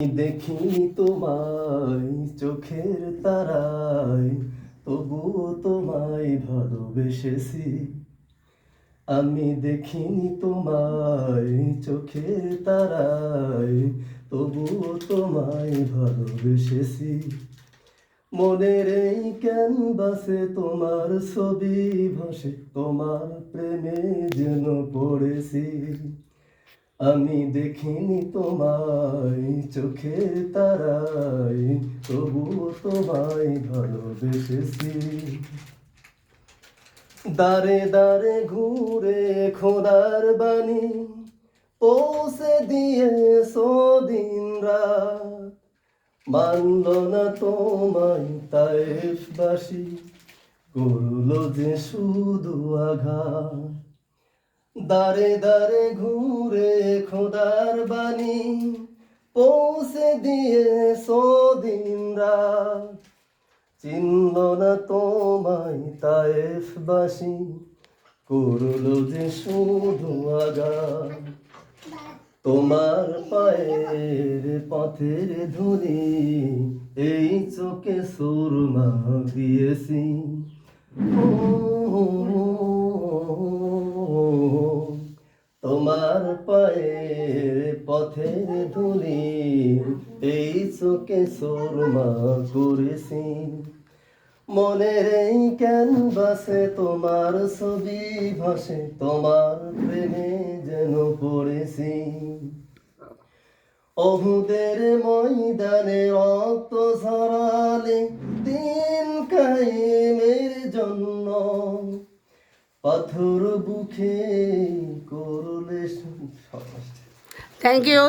দেখিনি তোমায় চোখের তারায়, তবুও তোমায় ভালোবেসেছি। আমি দেখিনি তোমায় চোখের তারায়, তবুও তোমায় ভালোবেসেছি। মনের এই ক্যানভাসে তোমার ছবি ভাসে, তোমার প্রেমে যেন পড়েছি। আমি দেখিনি তোমায় চোখের তারায়, তবুও তোমায় ভালোবেসেছি। দাঁড়ে দাঁড়ে ঘুরে খোদার বাণী পৌঁছে দিয়েছো দিন রাত। মানল না তোমায় তায়েফবাসী, করলো যে শুধু আঘাত। দাঁড়ে দাঁড়ে ঘুরে খোদার বাণী পৌঁছে দিয়েছো দিন রাত। চিনল না তোমায় তায়েফবাসী, করলো যে শুধু আঘাত। তোমার পায়ের পথের ধুলি এই চোখে সুরমা দিয়েছি। তোমার পায়ের পথের ধুলি এই চোখে সুরমা করেছি। মনের এই ক্যানভাসে তোমার ছবি ভাসে, তোমার প্রেমে যেন পড়েছি। অহুদের ময়দানে রক্ত ঝরালে দিন কায়েমের জন্য, পাথর বুকে করলে। Thank you.